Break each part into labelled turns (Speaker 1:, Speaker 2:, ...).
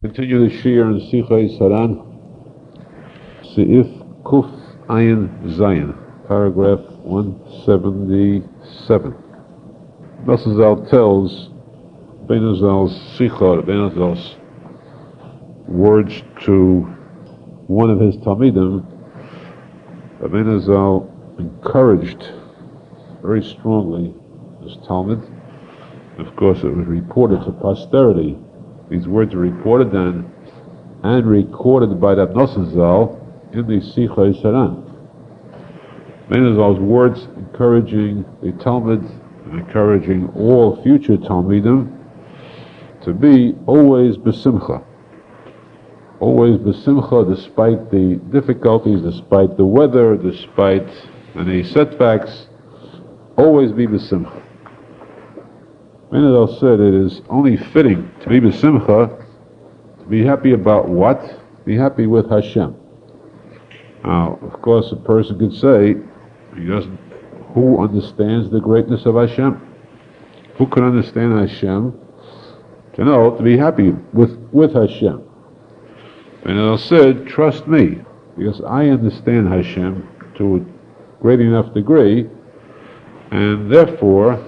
Speaker 1: Continue the Shir and Sichos HaRan, Seif Kuf Ayin Zayin, paragraph 177. Rosenfeld tells Benazal's Sichos, Benazal's words to one of his Talmidim. Benazal encouraged very strongly this Talmud. Of course, it was reported to posterity. These words are reported then and recorded by Rav Nosson in the Sichos HaRan. Benazal's words encouraging the Talmud and encouraging all future Talmidim to be always besimcha. Always besimcha despite the difficulties, despite the weather, despite any setbacks. Always be besimcha. Menachem said it is only fitting to be besimcha, to be happy about what? Be happy with Hashem. Now, of course, a person could say, who understands the greatness of Hashem? Who can understand Hashem? To be happy with Hashem. Menachem said, trust me, because I understand Hashem to a great enough degree, and therefore,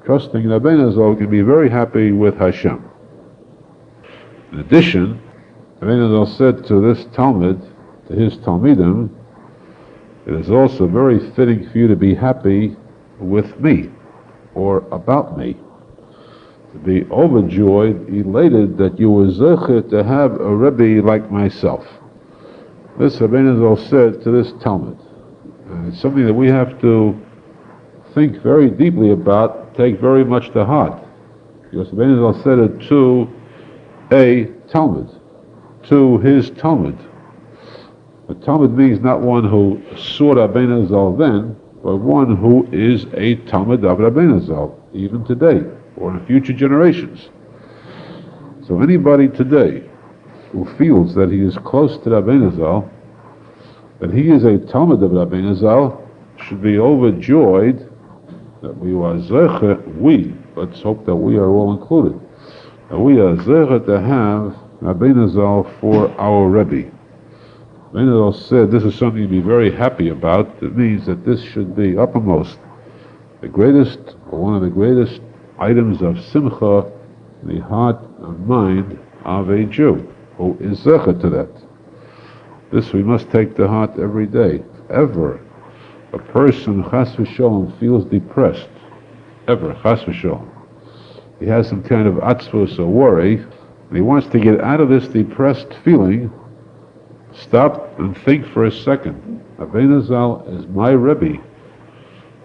Speaker 1: trusting that Benazal can be very happy with Hashem. In addition, Benazal said to this Talmud, to his Talmidim, it is also very fitting for you to be happy with me, or about me. To be overjoyed, elated that you were zeichet to have a Rebbe like myself. This Benazal said to this Talmud. And it's something that we have to think very deeply about, take very much to heart. Because Benazal said it to a Talmud, to his Talmud. A Talmud means not one who saw Benazal then, but one who is a Talmud of Benazal, even today, or in future generations. So anybody today who feels that he is close to Benazal, that he is a Talmud of Benazal, should be overjoyed that we are zeichet, let's hope that we are all included, that we are zeichet to have Benazal for our Rebbe. Benazal said this is something to be very happy about. It means that this should be uppermost, the greatest, or one of the greatest items of Simcha in the heart and mind of a Jew, who is zeichet to that. This we must take to heart every day. Ever a person, chas v'sholom, feels depressed, ever, chas v'sholom, he has some kind of atzvus or worry, and he wants to get out of this depressed feeling, stop and think for a second. Benazal is my Rebbe,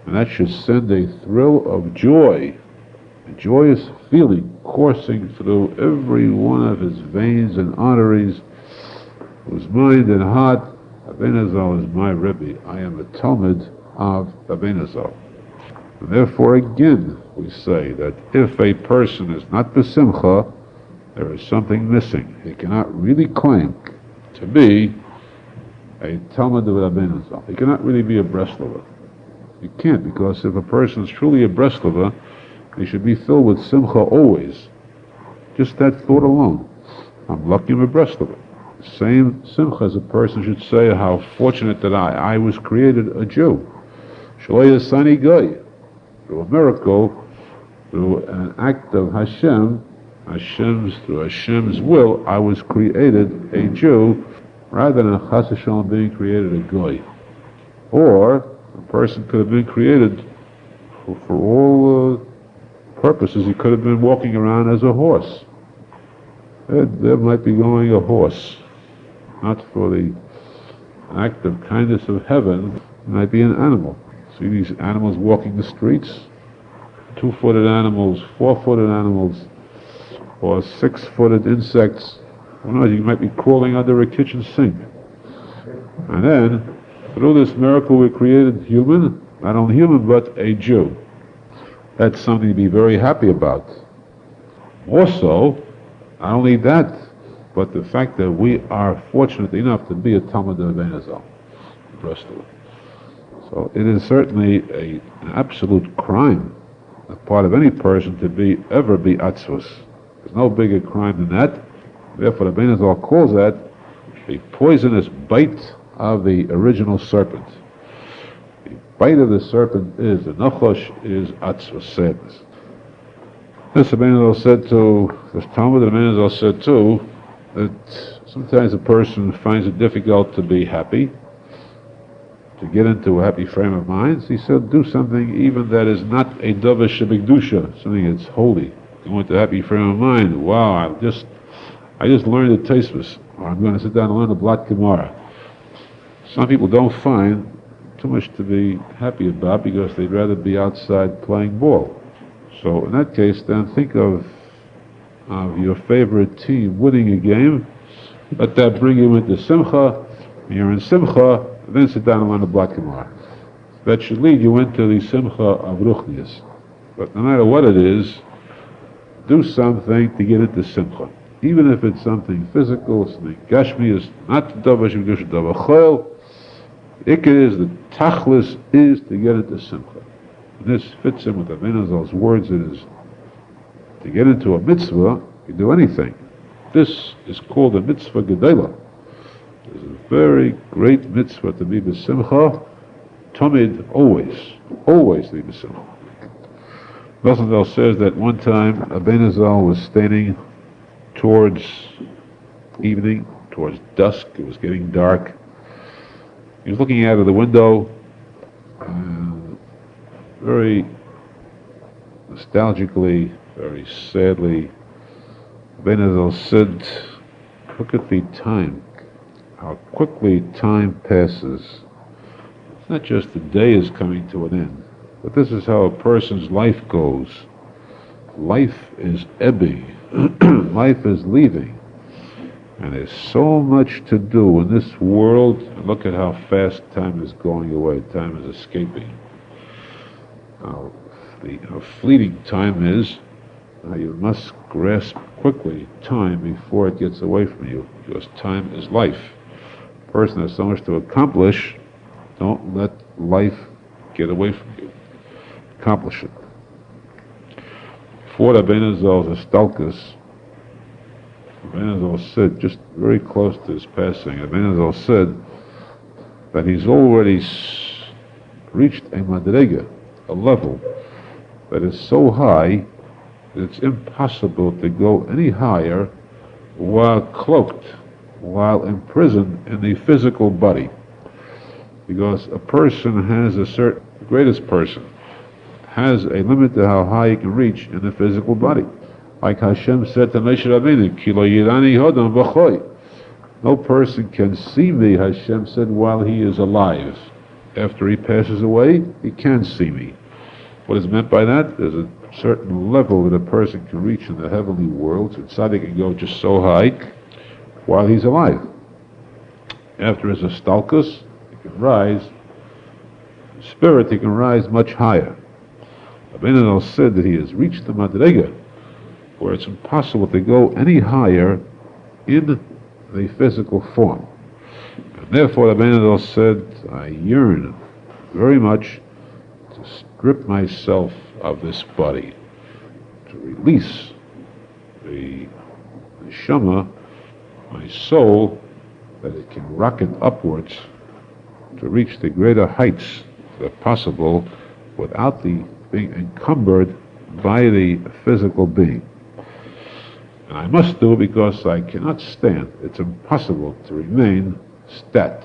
Speaker 1: and that should send a thrill of joy, a joyous feeling coursing through every one of his veins and arteries, his mind and heart. Benazal is my Rebbe. I am a Talmud of Benazal. Therefore, again, we say that if a person is not besimcha, there is something missing. He cannot really claim to be a Talmud of Benazal. He cannot really be a Breslover. He can't, because if a person is truly a Breslover, he should be filled with simcha always. Just that thought alone. I'm lucky I'm a Breslover. Same simcha as a person should say, how fortunate that I was created a Jew. Shalei Sani Goy. Through a miracle, through an act of through Hashem's will, I was created a Jew, rather than chas v'sholom being created a Goy. Or, a person could have been created for all purposes. He could have been walking around as a horse. There might be going a horse. Not for the act of kindness of heaven, it might be an animal. See these animals walking the streets? 2-footed animals, 4-footed animals, or 6-footed insects. Who knows, you might be crawling under a kitchen sink. And then, through this miracle we created human, not only human, but a Jew. That's something to be very happy about. Also, not only that, but the fact that we are fortunate enough to be a Talmud of Benazal. So it is certainly an absolute crime, a part of any person, to ever be atzvus. There's no bigger crime than that. Therefore, the Arizal calls that the poisonous bite of the original serpent. The bite of the serpent is, the nachosh is atzvah, sadness. This Arizal said to, the Talmud Arizal said too, that sometimes a person finds it difficult to be happy, to get into a happy frame of mind. So he said, do something even that is not a davar shebekdusha, something that's holy. Go into a happy frame of mind. Wow, I just learned the Teshuva, or I'm going to sit down and learn the Blat Gemara. Some people don't find too much to be happy about because they'd rather be outside playing ball. So in that case, then think of your favorite team winning a game. Let that bring you into Simcha. When you're in Simcha, then sit down and learn the Blat Gemara. That should lead you into the Simcha of Ruchnius. But no matter what it is, do something to get into Simcha. Even if it's something physical, something gashmius, not the davar shebekdusha, davar chol. The ikar is, the tachlis is to get into Simcha. And this fits in with the Arizal's words. It is to get into a mitzvah, you do anything. This is called a mitzvah gedela. It's a very great mitzvah to be b'simcha, tamid, always to be b'simcha. Rosenfeld says that one time Arizal was standing towards evening, towards dusk. It was getting dark. He was looking out of the window, very nostalgically, very sadly. Arizal said, look at the time, how quickly time passes. It's not just the day is coming to an end, but this is how a person's life goes. Life is ebbing. Life is leaving. And there's so much to do in this world. And look at how fast time is going away. Time is escaping. How fleeting time is. You must grasp quickly time before it gets away from you, because time is life. A person has so much to accomplish. Don't let life get away from you. Accomplish it. Before the Arizal's Astalkus, Arizal said, just very close to his passing, Arizal said that he's already reached a madrega, a level that is so high that it's impossible to go any higher while cloaked, while imprisoned in the physical body. Because a person has the greatest person has a limit to how high he can reach in the physical body. Like Hashem said to Moshe Rabbeinu, Ki lo yirani hodam v'choy. No person can see me, Hashem said, while he is alive. After he passes away, he can't see me. What is meant by that? There's a certain level that a person can reach in the heavenly world, so tzadik can go just so high while he's alive. After his astalkus, he can rise. In spirit, he can rise much higher. Aharon said that he has reached the madrega where it's impossible to go any higher in the physical form. And therefore, Aharon said, I yearn very much to strip myself of this body, to release the neshama, my soul, that it can rocket upwards to reach the greater heights that are possible without the being encumbered by the physical being. And I must do it because I cannot stand. It's impossible to remain stat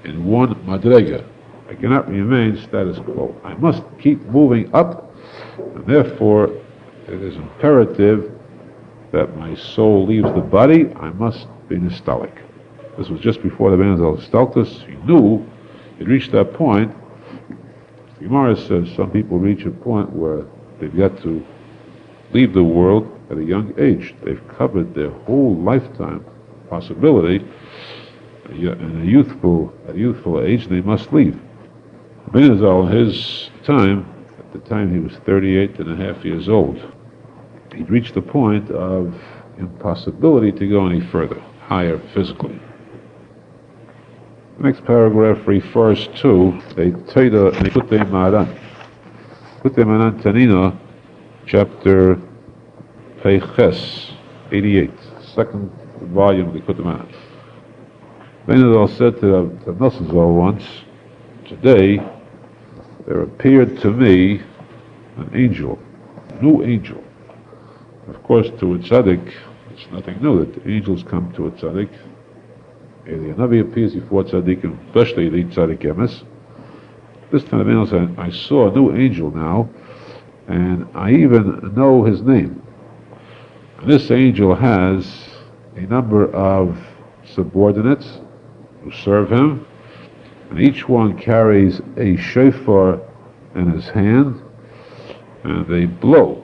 Speaker 1: in one madrega. I cannot remain status quo. I must keep moving up, and therefore it is imperative that my soul leaves the body. I must be nostalgic. This was just before the Arizal Stalkus. He knew he'd reached that point. The Gemara says some people reach a point where they've got to leave the world at a young age. They've covered their whole lifetime possibility. In a youthful age, they must leave. Arizal, in his time, at the time he was 38 and a half years old, he'd reached the point of impossibility to go any further, higher physically. The next paragraph refers to a Teda in Likutei Moharan. Likutei Moharan Tanina, chapter Peiches, 88, second volume of the Kutuman. Arizal said to Rav Nosson once, today there appeared to me an angel, a new angel. Of course, to a tzadik, it's nothing new that the angels come to a tzadik. The Navi appears before tzaddikim, especially the tzadik emes. This time the angel said, I saw a new angel now, and I even know his name. And this angel has a number of subordinates who serve him, and each one carries a shofar in his hand, and they blow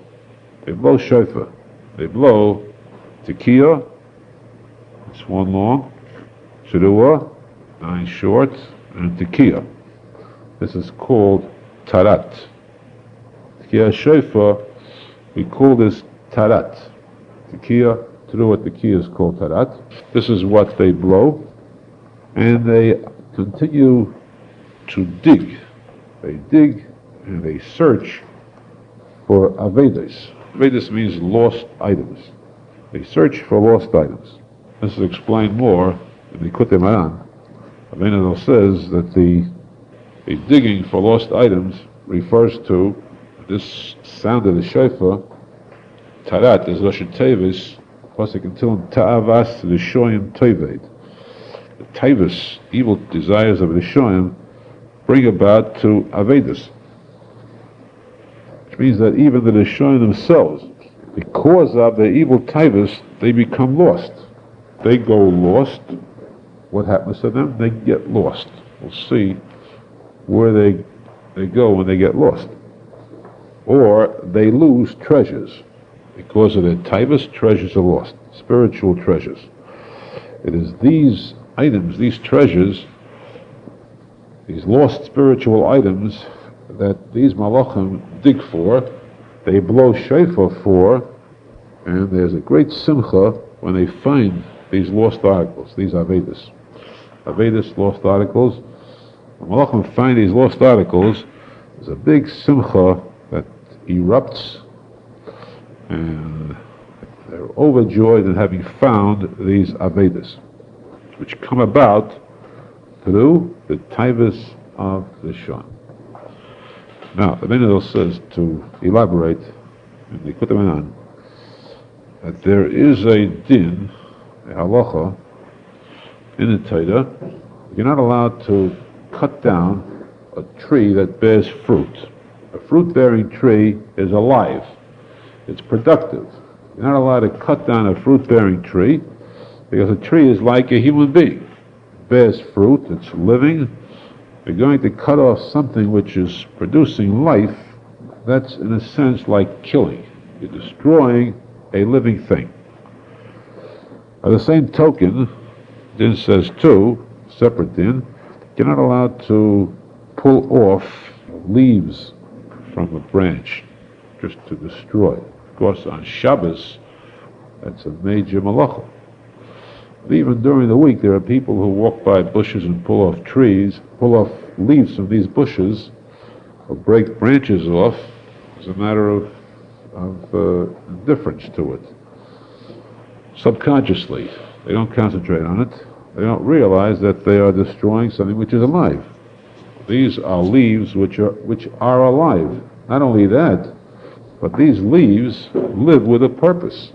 Speaker 1: shofar. They blow tekiah, it's one long, chavruta, 9 short, and tekiah. This is called tarat. Tekiah shofar, we call this tarat. Tekiah, chavruta, tekiah is called tarat. This is what they blow, and they continue to dig. They dig and they search for avedas. Avedas means lost items. They search for lost items. This is explained more in the HaRan. Arizal says that the digging for lost items refers to this sound of the shofar. Tarat is Rosh Tevis, posek until ta'avas the shoyim toved. The tavis, evil desires of the shoyim, bring about to avedas. Which means that even the Rishonim themselves, because of their evil tavis, they become lost. They go lost. What happens to them? They get lost. We'll see where they go when they get lost. Or they lose treasures. Because of their tavis, treasures are lost. Spiritual treasures. It is these items, these treasures, these lost spiritual items that these malachim dig for, they blow shofar for, and there's a great simcha when they find these lost articles, these avedas. Avedas, lost articles. When malachim find these lost articles, there's a big simcha that erupts, and they're overjoyed in having found these avedas, which come about through the taivas of the shon. Now, the Arizal says, to elaborate in the Kutuman, that there is a din, a halacha, in the Torah. You're not allowed to cut down a tree that bears fruit. A fruit-bearing tree is alive. It's productive. You're not allowed to cut down a fruit-bearing tree because a tree is like a human being. It bears fruit, it's living. You're going to cut off something which is producing life, that's in a sense like killing. You're destroying a living thing. By the same token, Din says too, separate Din, you're not allowed to pull off leaves from a branch just to destroy. Of course, on Shabbos, that's a major malacha. Even during the week, there are people who walk by bushes and pull off leaves from these bushes, or break branches off as a matter of indifference to it. Subconsciously, they don't concentrate on it. They don't realize that they are destroying something which is alive. These are leaves which are alive. Not only that, but these leaves live with a purpose.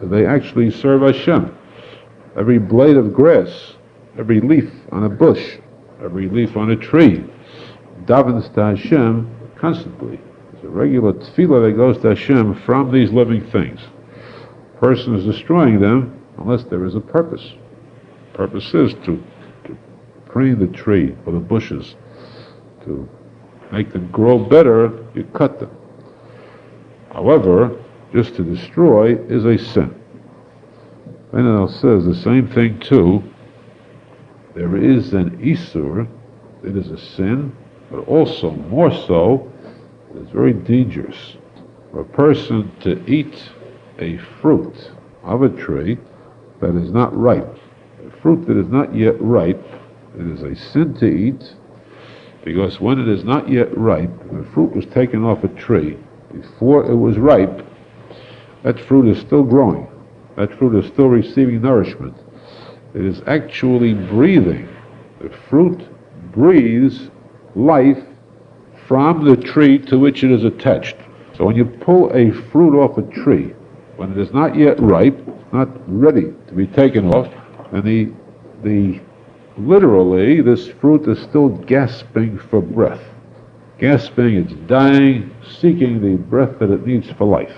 Speaker 1: They actually serve Hashem. Every blade of grass, every leaf on a bush, every leaf on a tree, davens to Hashem constantly. There's a regular tefillah that goes to Hashem from these living things. A person is destroying them unless there is a purpose. The purpose is to prune the tree or the bushes. To make them grow better, you cut them. However, just to destroy is a sin. Arizal says the same thing too. There is an isur, it is a sin, but also more so, it's very dangerous for a person to eat a fruit of a tree that is not ripe. A fruit that is not yet ripe, it is a sin to eat, because when it is not yet ripe, the fruit was taken off a tree before it was ripe, that fruit is still growing. that fruit is still receiving nourishment. It is actually breathing. The fruit breathes life from the tree to which it is attached. So when you pull a fruit off a tree, when it is not yet ripe, not ready to be taken off, and literally this fruit is still gasping for breath. Gasping, it's dying, seeking the breath that it needs for life.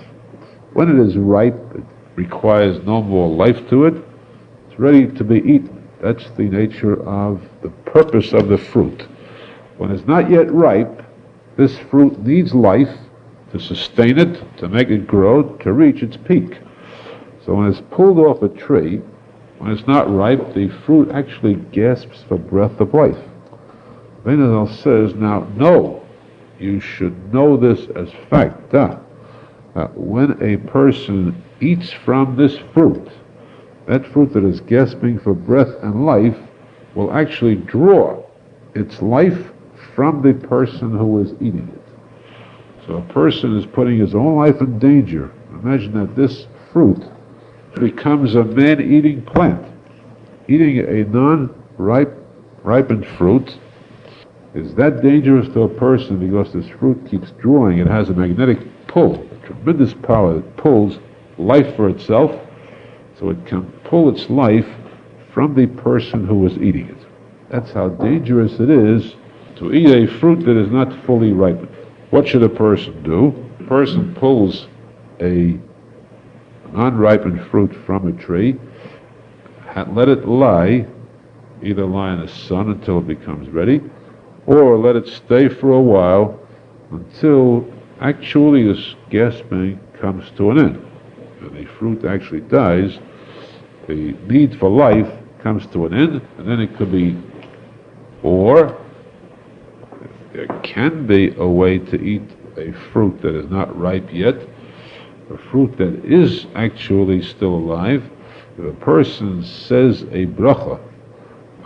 Speaker 1: When it is ripe, it requires no more life to it. It's ready to be eaten. That's the nature of the purpose of the fruit. When it's not yet ripe, this fruit needs life to sustain it, to make it grow, to reach its peak. So when it's pulled off a tree, when it's not ripe, the fruit actually gasps for breath of life. Arizal says, now, no, you should know this as fact, when a person eats from this fruit, that fruit that is gasping for breath and life will actually draw its life from the person who is eating it. So a person is putting his own life in danger. Imagine that this fruit becomes a man-eating plant. Eating a non-ripened fruit is that dangerous to a person because this fruit keeps drawing. It has a magnetic pull, a tremendous power that pulls life for itself, so it can pull its life from the person who is eating it. That's how dangerous it is to eat a fruit that is not fully ripened. What should a person do? A person pulls a non-ripened fruit from a tree, let it lie, either lie in the sun until it becomes ready, or let it stay for a while until actually this gasping comes to an end. When the fruit actually dies, the need for life comes to an end, and then it could be eaten. Or there can be a way to eat a fruit that is not ripe yet, a fruit that is actually still alive. If a person says a bracha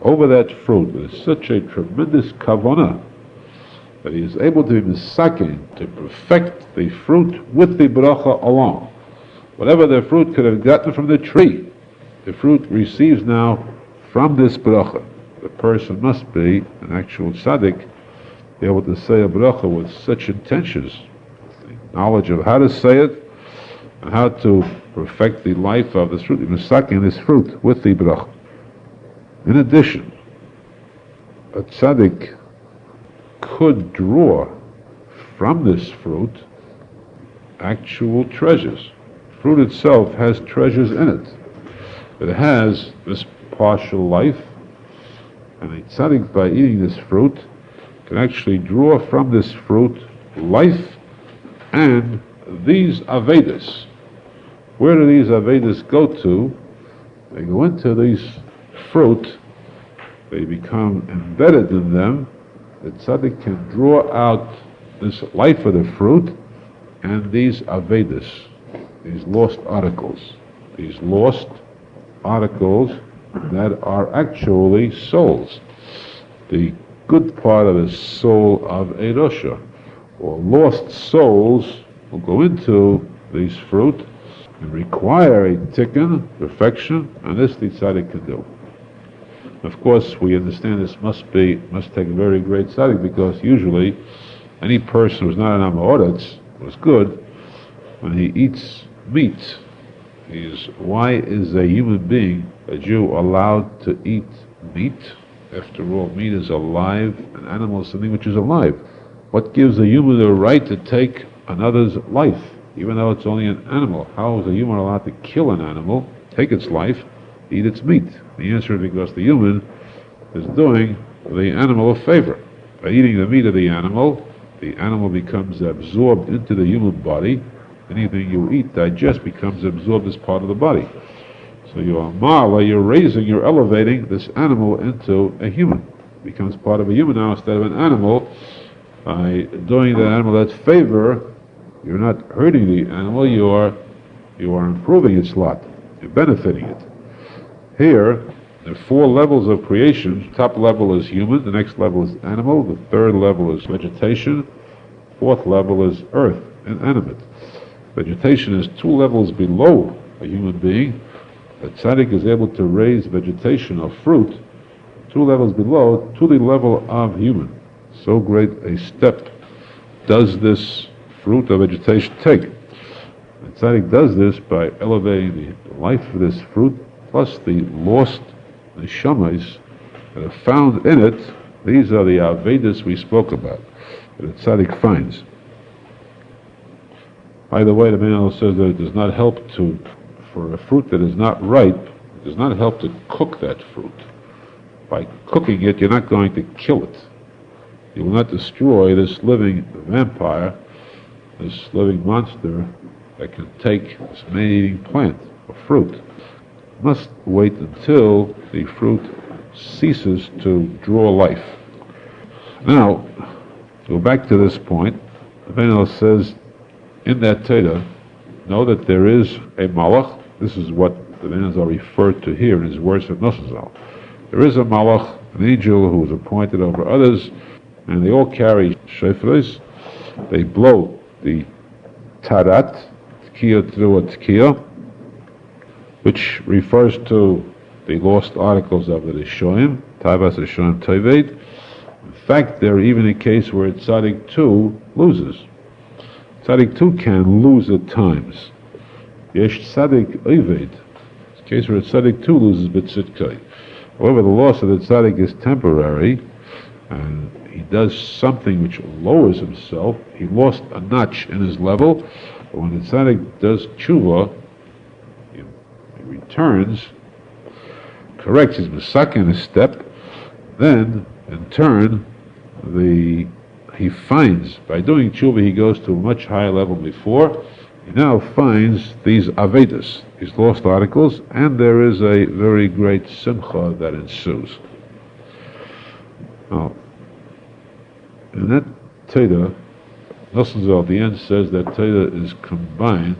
Speaker 1: over that fruit with such a tremendous kavanah that he is able to be misakin, to perfect the fruit with the bracha alone. Whatever the fruit could have gotten from the tree, the fruit receives now from this bracha. The person must be an actual tzadik, be able to say a bracha with such intentions, the knowledge of how to say it, and how to perfect the life of this fruit, misakin this fruit with the bracha. In addition, a tzaddik could draw from this fruit actual treasures. Fruit itself has treasures in it. It has this partial life, and a tzaddik, by eating this fruit, can actually draw from this fruit life and these avedas. Where do these avedas go to? They go into these fruit, they become embedded in them. The tzaddik can draw out this life of the fruit and these avedas, these lost articles. These lost articles that are actually souls. The good part of the soul of a Rosha, or lost souls, will go into these fruit and require a tikkun, perfection, and this the tzaddik can do. Of course, we understand this must take a very great tzaddik, because usually any person who's not an amoritz, was good, when he eats meat, why is a human being, a Jew, allowed to eat meat? After all, meat is alive, an animal is something which is alive. What gives a human the right to take another's life, even though it's only an animal? How is a human allowed to kill an animal, take its life, eat its meat? The answer is because the human is doing the animal a favor. By eating the meat of the animal becomes absorbed into the human body. Anything you eat, digest, becomes absorbed as part of the body. So you're raising, you're elevating this animal into a human. It becomes part of a human now instead of an animal. By doing the animal that favor, you're not hurting the animal, you are improving its lot. You're benefiting it. Here, there are 4 levels of creation. Top level is human, the next level is animal, the third level is vegetation, fourth level is earth, inanimate. Vegetation is 2 levels below a human being. the tzaddik is able to raise vegetation or fruit 2 levels below to the level of human. So great a step does this fruit or vegetation take. The tzaddik does this by elevating the life of this fruit, plus the lost neshamas that are found in it. These are the avedas we spoke about, that the tzaddik finds. By the way, the Menachem says that it does not help for a fruit that is not ripe, it does not help to cook that fruit. By cooking it, you're not going to kill it. You will not destroy this living vampire, this living monster that can take this man-eating plant or fruit. You must wait until the fruit ceases to draw life. Now, to go back to this point, the Menachem says, in that Torah, know that there is a malach. This is what the Arizal referred to here in his words of Nosson. There is a malach, an angel who is appointed over others, and they all carry shofars. They blow the tarat, tkiya through a tkiya, which refers to the lost articles of the Rishonim, Tavas Rishonim Toved. In fact, there are even a case where tzaddik too loses. Tzaddik too can lose at times. Yesh tzaddik oved. It's a case where tzaddik too loses b'tzidkai. However, the loss of the tzaddik is temporary, and he does something which lowers himself. He lost a notch in his level, but when the tzaddik does tshuva, he returns, corrects his masakin a step, then, in turn, he finds, by doing tshuva, he goes to a much higher level before. He now finds these avedas, these lost articles, and there is a very great simcha that ensues. Now, in that Torah, Nosson at the end says that Torah is combined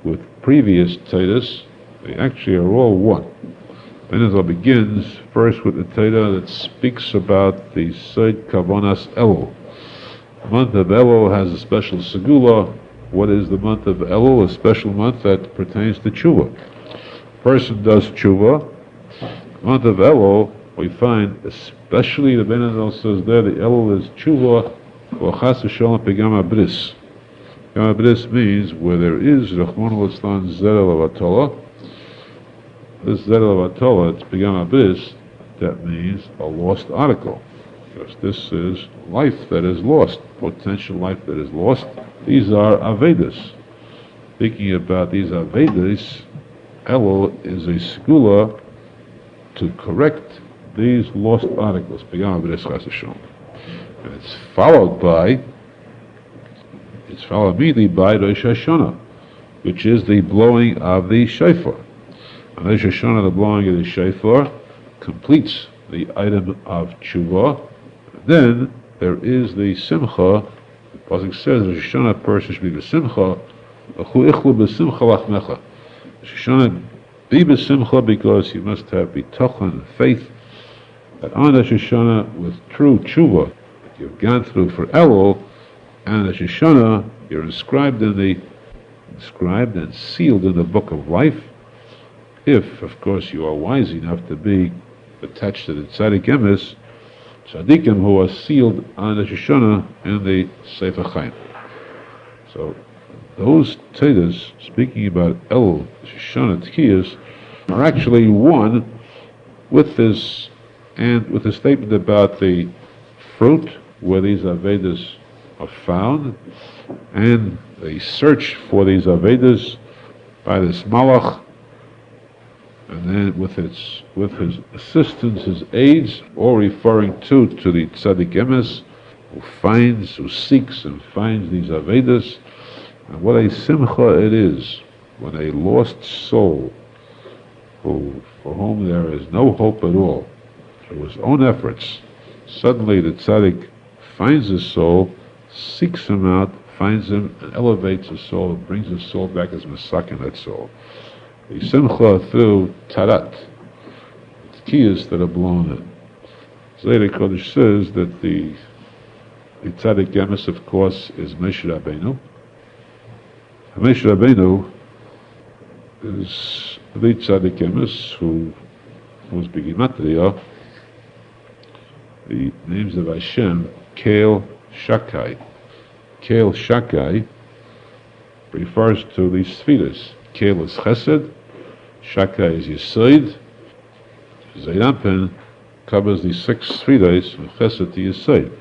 Speaker 1: with previous Torahs. They actually are all one. Arizal begins first with the Torah that speaks about the Sod Kavonas Elul. The month of Elul has a special segula. What is the month of Elul? A special month that pertains to tshuva. A person does tshuva. The month of Elul, we find, especially the Arizal says there, the Elul is tshuva or chas v'sholom pegam abris. Pegam abris means where there is Rachmana litzlan zedel of atola. This zedel of atola, it's pegam abris, that means a lost article. Because this is life that is lost, potential life that is lost. These are avedas. Speaking about these avedas, Elul is a segula to correct these lost articles. And it's followed immediately by Rosh Hashanah, which is the blowing of the shofar. And Rosh Hashanah, the blowing of the shofar, completes the item of tshuva. Then there is the Simcha. The posek says, Rosh Hashanah person should be b'simcha. Achu ichlu b'simcha lachmecha. Rosh Hashanah be b'simcha because you must have bitachon and faith that on Rosh Hashanah with true tshuva that you've gone through for Elul, and Rosh Hashanah you're inscribed and sealed in the book of life. If, of course, you are wise enough to be attached to the tzadik emes, tzadikim who are sealed on Rosh Hashanah in the Sefer Chaim. So those Torahs speaking about Elul, Rosh Hashanah, Tkiyas are actually one with this, and with the statement about the fruit where these avedas are found, and the search for these avedas by this malach, and then with his assistance, his aids, all referring to the tzadik emes, who seeks and finds these avedas. And what a simcha it is when a lost soul, for whom there is no hope at all, through his own efforts, suddenly the tzaddik finds his soul, seeks him out, finds him, and elevates his soul, and brings his soul back as masak in that soul. The simcha through tarat, the kiyas that are blown in. Zayda Kodesh says that the tzaddik emes, of course, is Moshe Rabbeinu. Moshe Rabbeinu is the tzaddik emes, whose begimatria, the names of Hashem, Kel Shakai. Kel Shakai refers to the Sfiras. Kel is Chesed, Shakai is Yesod. Zayampen covers the 6 Sfiras from Chesed to Yesod.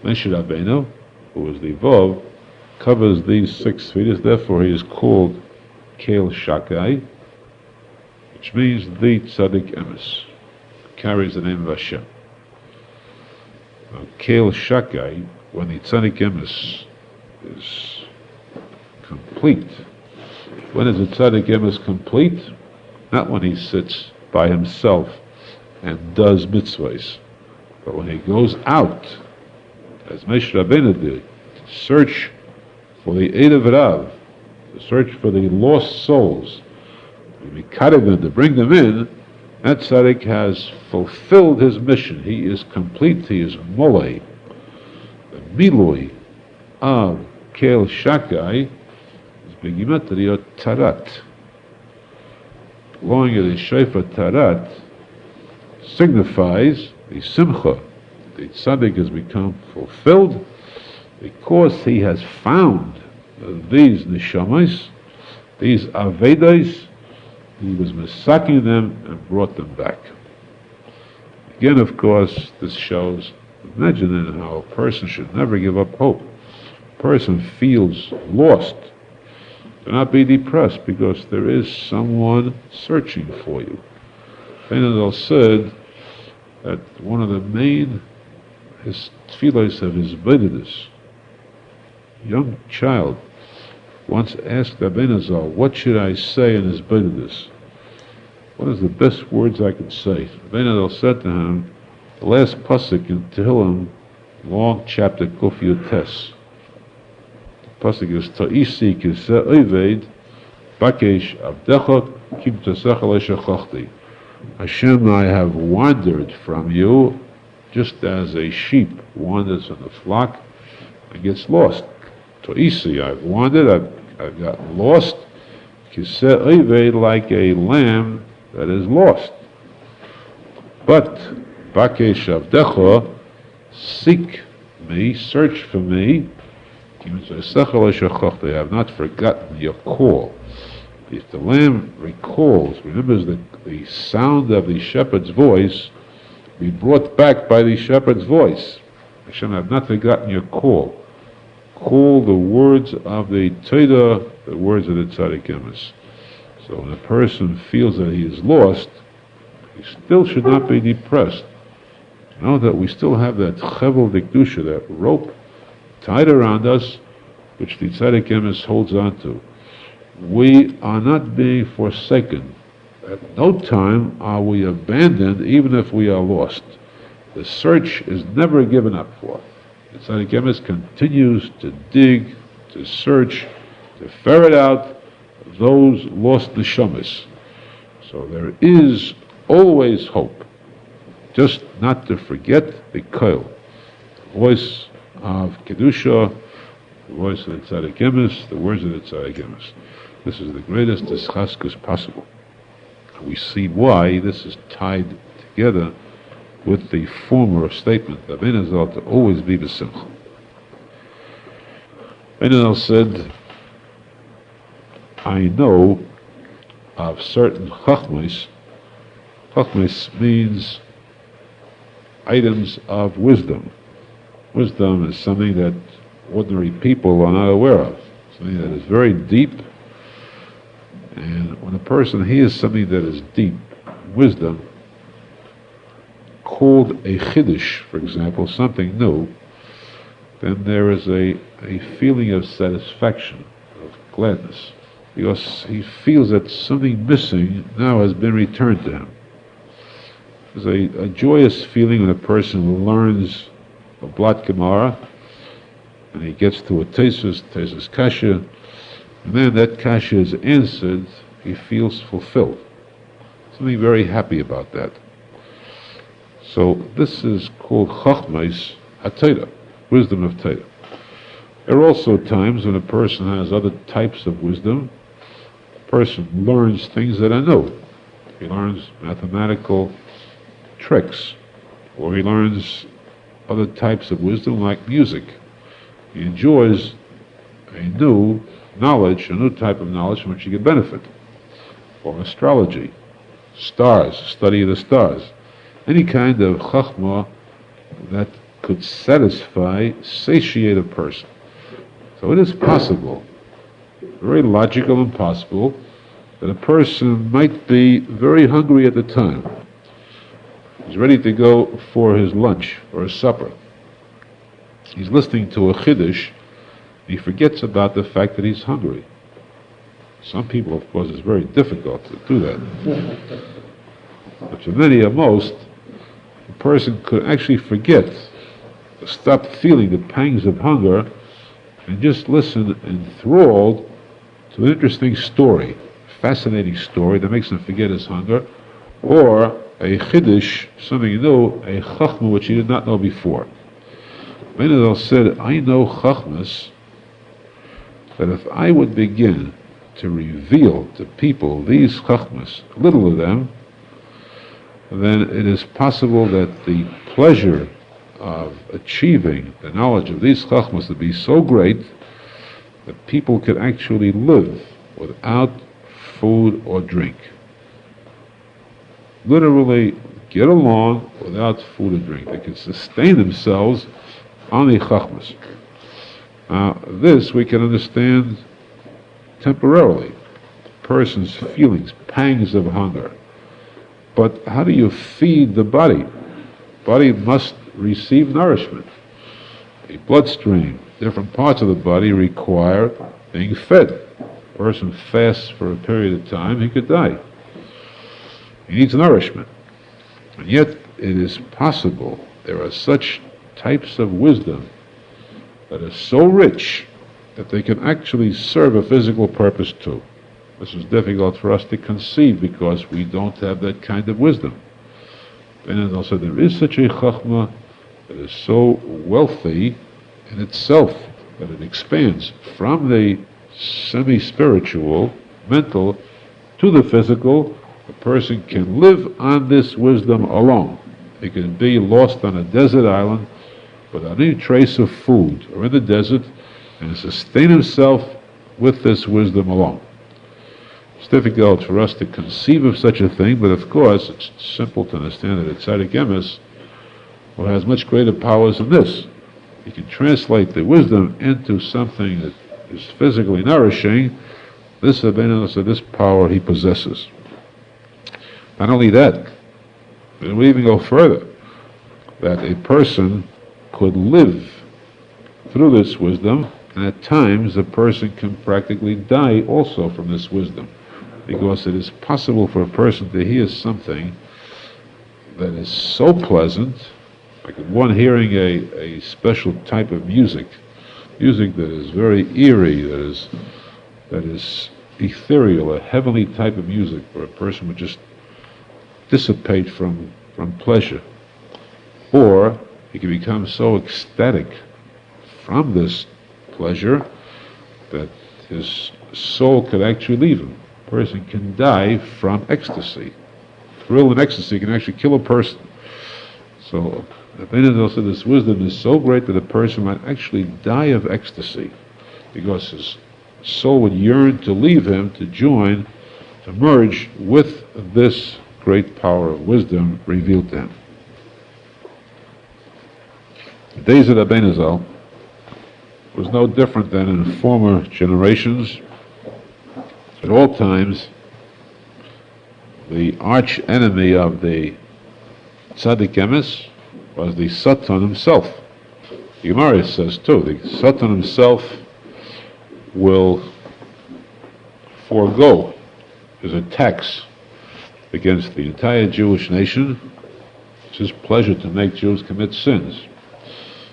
Speaker 1: Moshe Rabbeinu, who is the Vav, covers these 6 Sfiras, therefore he is called Kel Shakai, which means the Tzaddik Emes, carries the name of Hashem. Now, Kel Shakai, when the Tzaddik Emes is complete. When is the Tzaddik Emes complete? Not when he sits by himself and does mitzvahs, but when he goes out, as Moshe Rabbeinu did, to search for the Eid of Rav, to search for the lost souls, to bring them in. That tzaddik has fulfilled his mission. He is complete. He is molei. The milui of Kel Shakai is begimatria tarat. Blowing of the shofar tarat signifies the simcha. The tzaddik has become fulfilled because he has found these neshamas, these avedas. He was masaking them and brought them back. Again, of course, this shows, imagine how a person should never give up hope. A person feels lost. Do not be depressed, because there is someone searching for you. Arizal said that one of the main tefillos of his Arizal, young child, once asked Rabbi Nachman, what should I say in his Arizal? What is the best words I can say? Rabbi Nachman said to him, the last posek in Tehillim, long chapter Kuf Yotes. The posek is Ta'isi kiseh oived bakesh avdecha kim tasecha le'shachachti. Hashem, I have wandered from you, just as a sheep wanders from the flock and gets lost. Ta'isi, I've wandered, I've gotten lost. Kiseh oived, like a lamb that is lost. But bakesh avdecha, seek me, search for me. I have not forgotten your call. If the lamb recalls, remembers the sound of the shepherd's voice, be brought back by the shepherd's voice. Hashem, I have not forgotten your call. Call the words of the Torah, the words of the tzaddik emes. So when a person feels that he is lost, he still should not be depressed. Know that we still have that chevel dikdusha, that rope tied around us, which the tzaddik emes holds on to. We are not being forsaken. At no time are we abandoned, even if we are lost. The search is never given up for. The tzaddik emes continues to dig, to search, to ferret out those lost neshamas. So there is always hope. Just not to forget the koil, the voice of kedusha, the voice of the tzaddik emes, the words of the tzaddik emes. This is the greatest ischaskus possible. We see why this is tied together with the former statement of Arizal to always be b'simcha. Arizal said, I know of certain chachmos. Chachmos means items of wisdom. Wisdom is something that ordinary people are not aware of, something that is very deep. And when a person hears something that is deep, wisdom, called a chiddush, for example, something new, then there is a feeling of satisfaction, of gladness, because he feels that something missing now has been returned to him. There's a joyous feeling when a person learns a blat gemara, and he gets to a tesis kasha, and then that kasha is answered, he feels fulfilled. Something very happy about that. So this is called chachmos haTorah, wisdom of Torah. There are also times when a person has other types of wisdom, person learns things that are new. He learns mathematical tricks, or he learns other types of wisdom like music. He enjoys a new knowledge, a new type of knowledge from which he can benefit. Or astrology, stars, study of the stars. Any kind of chachma that could satisfy, satiate a person. So it is possible, very logical and possible, that a person might be very hungry at the time. He's ready to go for his lunch or his supper. He's listening to a chiddush. He forgets about the fact that he's hungry. Some people, of course, it's very difficult to do that. But for many or most, a person could actually forget, stop feeling the pangs of hunger, and just listen enthralled to an interesting story, fascinating story that makes him forget his hunger, or a chiddush, something new, a chachma which he did not know before. Arizal said, I know chachmas that if I would begin to reveal to people these chachmas, little of them, then it is possible that the pleasure of achieving the knowledge of these chachmas would be so great that people could actually live without food or drink. Literally get along without food or drink. They can sustain themselves on the chachmas. Now, this we can understand temporarily. Person's feelings, pangs of hunger. But how do you feed the body? Body must receive nourishment. The bloodstream, different parts of the body require being fed. A person fasts for a period of time, he could die. He needs nourishment. And yet it is possible there are such types of wisdom that are so rich that they can actually serve a physical purpose too. This is difficult for us to conceive because we don't have that kind of wisdom. And also there is such a chachma that is so wealthy in itself that it expands from the semi-spiritual, mental, to the physical. A person can live on this wisdom alone. He can be lost on a desert island without any trace of food, or in the desert, and sustain himself with this wisdom alone. It's difficult for us to conceive of such a thing, but of course it's simple to understand that a tzadik emes has much greater powers than this. He can translate the wisdom into something that is physically nourishing. This power he possesses. Not only that, but we even go further, that a person could live through this wisdom, and at times a person can practically die also from this wisdom, because it is possible for a person to hear something that is so pleasant, like one hearing a special type of music that is very eerie, that is ethereal, a heavenly type of music, where a person would just dissipate from pleasure. Or he can become so ecstatic from this pleasure that his soul could actually leave him. A person can die from ecstasy. Thrill and ecstasy can actually kill a person. So Arizal said this wisdom is so great that a person might actually die of ecstasy because his soul would yearn to leave him, to join, to merge with this great power of wisdom revealed to him. The days of Arizal was no different than in former generations. At all times, the arch enemy of the tzadik emes was the Satan himself. The Gemara says too, the Satan himself will forego his attacks against the entire Jewish nation. It's his pleasure to make Jews commit sins.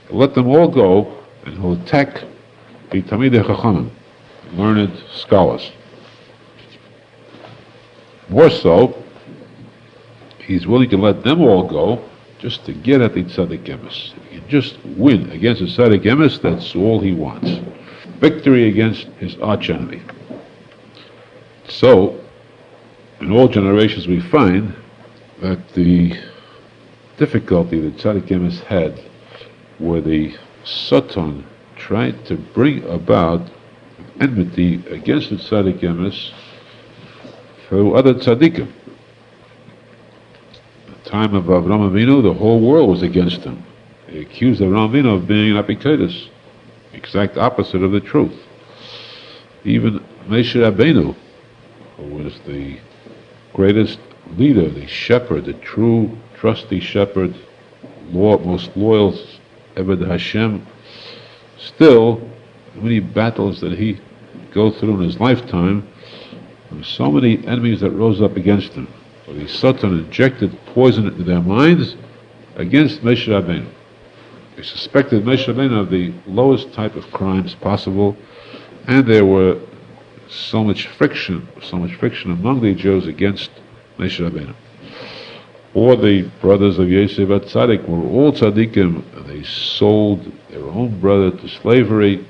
Speaker 1: He'll let them all go, and he'll attack the Talmidei Chachamim, learned scholars. More so, he's willing to let them all go just to get at the tzadik emes. If he can just win against the tzadik emes, that's all he wants. Victory against his arch enemy. So, in all generations we find that the difficulty that Tzaddik Emes had, where the Satan tried to bring about enmity against the Tzaddik Emes through other tzaddikim. At the time of Avraham Avinu, the whole world was against him. They accused Avraham Avinu of being an apikodos, exact opposite of the truth. Even Moshe Rabbeinu, who was the greatest leader, the shepherd, the true, trusty shepherd, most loyal ever to Hashem, still, many battles that he go through in his lifetime, there were so many enemies that rose up against him. So the Satan injected poison into their minds against Moshe Rabbeinu. They suspected Moshe Rabbeinu of the lowest type of crimes possible, and there were so much friction among the Jews against Moshe Rabbeinu. Or the brothers of Yosef HaTzadik were all tzaddikim. They sold their own brother to slavery,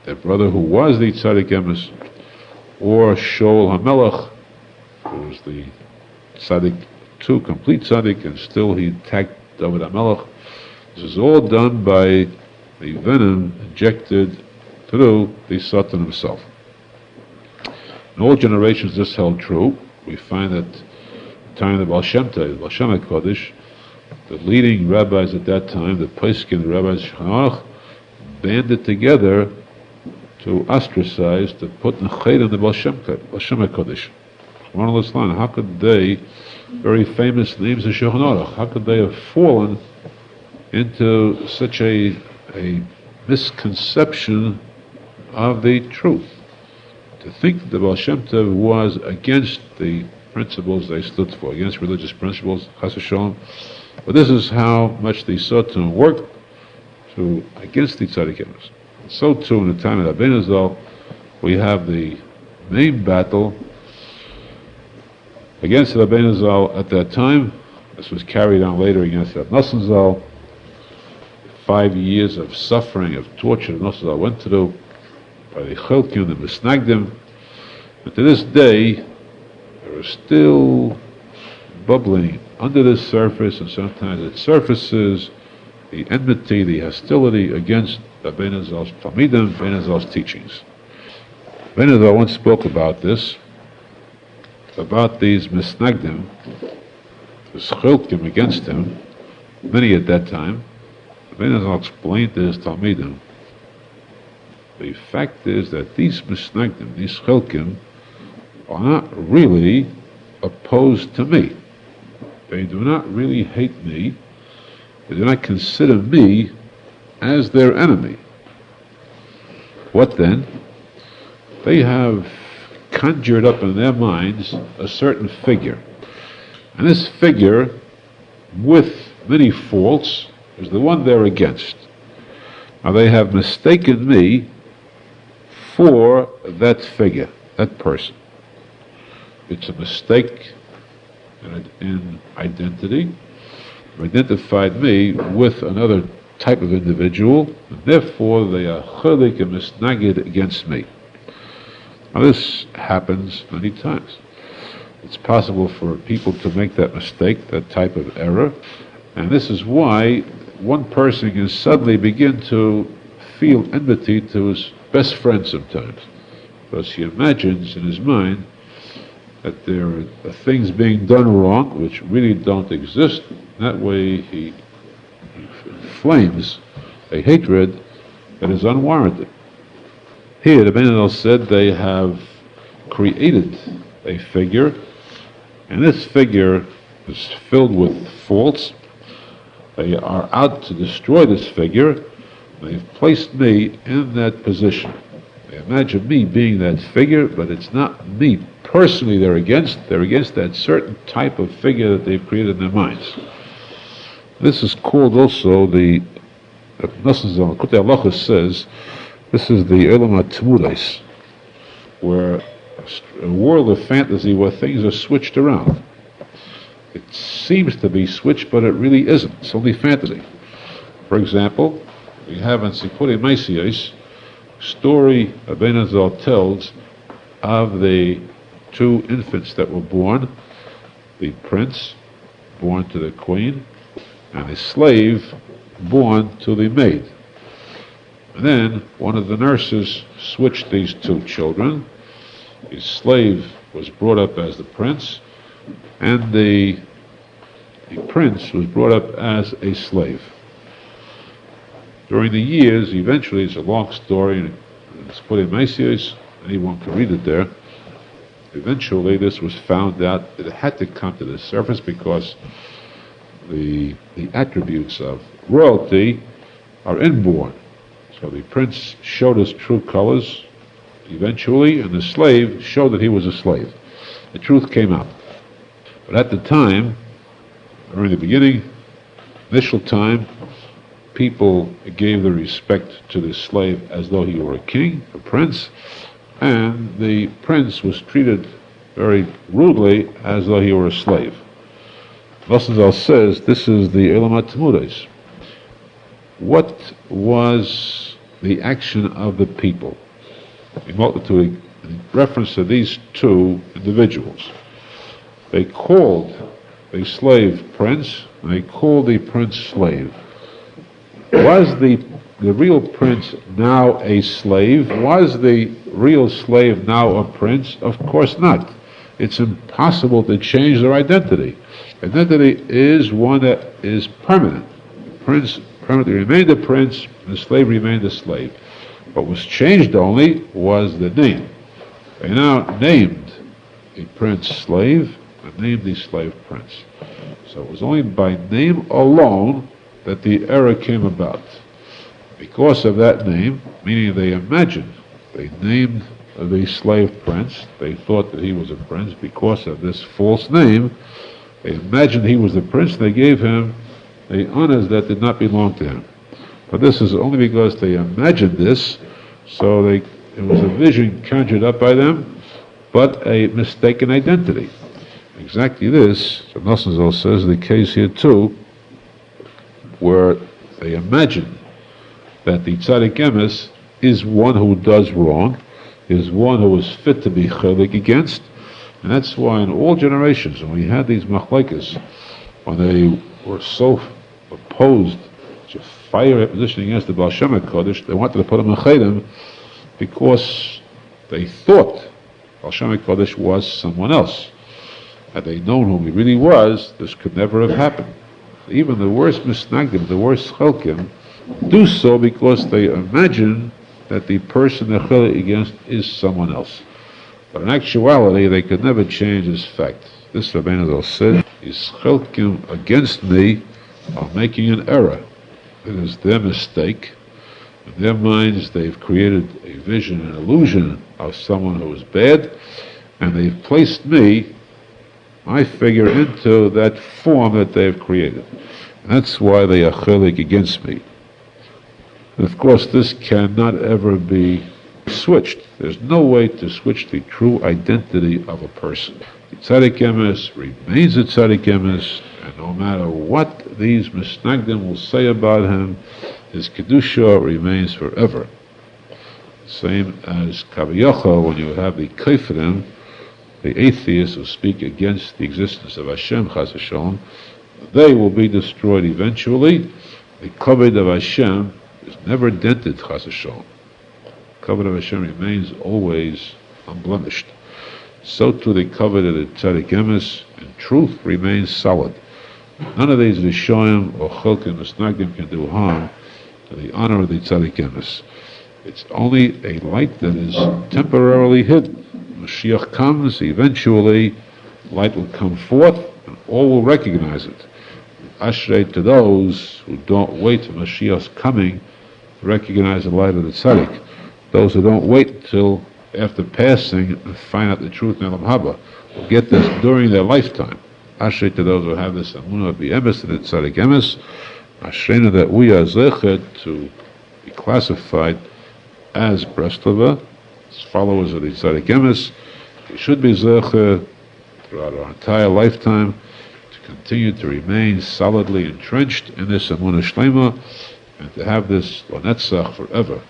Speaker 1: their brother who was the Tzaddik Emes, or Shaul HaMelech, who was the tzaddik too, complete tzaddik, and still he attacked David HaMelech. This is all done by the venom injected through the Satan himself. In all generations this held true. We find that at the time of the Baal Shem Tov, Baal Shem HaKodesh, the leading rabbis at that time, the posek and the rabbis banded together to ostracize, to put nechet in the Baal Shem HaKodesh. How could they, very famous names of Shulchan Aruch, how could they have fallen into such a misconception of the truth? To think that the Baal Shem Tov was against the principles they stood for, against religious principles, chas v'shalom. But this is how much the Satan worked against the tzaddik emes. So too, in the time of Arizal, we have the main battle against Rabbi Arizal at that time. This was carried on later against R Nosson. 5 years of suffering, of torture, Rabbi Nosson went through by the Chelkim, the Misnagdim. And to this day, there are still bubbling under the surface, and sometimes it surfaces, the enmity, the hostility against Rabbi Arizal's Talmidim, Rabbi Arizal's teachings. Rabbi Arizal once spoke about this, about these Misnagdim, the Chelkim against him, many at that time. Rabbi Arizal explained to his Talmidim, the fact is that these Misnagdim, these Chelkim, are not really opposed to me. They do not really hate me. They do not consider me as their enemy. What then? They have conjured up in their minds a certain figure. And this figure, with many faults, is the one they're against. Now they have mistaken me for that figure, that person. It's a mistake in identity. They've identified me with another type of individual, and therefore they are cholik and misnagid against me. Now this happens many times. It's possible for people to make that mistake, that type of error, and this is why one person can suddenly begin to feel enmity to his best friend sometimes, because he imagines in his mind that there are things being done wrong which really don't exist. That way he inflames a hatred that is unwarranted. Here, the Menachem said they have created a figure, and this figure is filled with faults. They are out to destroy this figure. They've placed me in that position. They imagine me being that figure, but it's not me personally they're against. They're against that certain type of figure that they've created in their minds. This is called also the Nosson Kutei Halacha says this is the Elam HaTmudos, where a world of fantasy where things are switched around. It seems to be switched, but it really isn't. It's only fantasy. For example, we have in Tikuney Zohar story Rabbi Nachman tells of the two infants that were born, the prince born to the queen, and a slave born to the maid. And then one of the nurses switched these two children. The slave was brought up as the prince, and the prince was brought up as a slave. During the years, eventually, it's a long story, and it's put in Messias, anyone can read it there. Eventually, this was found out that it had to come to the surface because the attributes of royalty are inborn. So the prince showed his true colors eventually, and the slave showed that he was a slave. The truth came out. But at the time, during the beginning, initial time, people gave the respect to the slave as though he were a king, a prince, and the prince was treated very rudely as though he were a slave. Rosenfeld says this is the Elamat Tmudes. What was the action of the people? In reference to these two individuals. They called the slave prince, and they called the prince slave. Was the real prince now a slave? Was the real slave now a prince? Of course not. It's impossible to change their identity. Identity is one that is permanent. The prince permanently remained a prince, and the slave remained a slave. What was changed only was the name. They now named the prince slave and named the slave prince. So it was only by name alone that the error came about. Because of that name, meaning they imagined, they named the slave prince, they thought that he was a prince. Because of this false name, they imagined he was the prince, they gave him the honors that did not belong to him. But this is only because they imagined this, so it was a vision conjured up by them, but a mistaken identity. Exactly this, R Nosson says, the case here too, where they imagine that the tzadik emes is one who does wrong, is one who is fit to be chalik against, and that's why in all generations, when we had these machlekes, when they were so opposed to fire position against the Baal Shem HaKodesh, they wanted to put him in Chedim because they thought Baal Shem HaKodesh was someone else. Had they known who he really was, this could never have happened. Even the worst misnagdim, the worst chalkim, do so because they imagine that the person they're chalik against is someone else. But in actuality, they could never change this fact. This Rabbi Nachman said, is chalkim against me are making an error. It is their mistake. In their minds, they've created a vision, an illusion of someone who is bad, and they've placed me, my figure, into that form that they've created. And that's why they are chalik against me. And of course, this cannot ever be switched. There's no way to switch the true identity of a person. The tzadik emes remains a tzadik emes, and no matter what these misnagdim will say about him, his kedusha remains forever. Same as Kavayocha, when you have the kaifirim, the atheists who speak against the existence of Hashem, chas v'shalom, they will be destroyed eventually. The kavod of Hashem is never dented, chas v'shalom. Kavod of Hashem remains always unblemished. So too the kavod of the tzadik emes, in truth, remains solid. None of these Rishonim or Cholkim or Snagdim can do harm to the honor of the tzadik emes. It's only a light that is temporarily hidden. Mashiach comes, eventually light will come forth, and all will recognize it. Ashrei to those who don't wait for Mashiach's coming to recognize the light of the tzaddik. Those who don't wait till after passing and find out the truth in Elam Haba will get this during their lifetime. Ashrei to those who have this amunah be emes and the tzaddik emes. Ashreina that we are zechet to be classified as Breslova, as followers of the tzaddik emes. We should be zechet throughout our entire lifetime to continue to remain solidly entrenched in this amunah shlema and to have this lanetzach forever.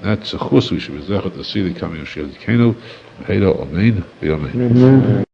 Speaker 1: That's a chus we should be zechet to see the coming of Shir Dikenu. Amen.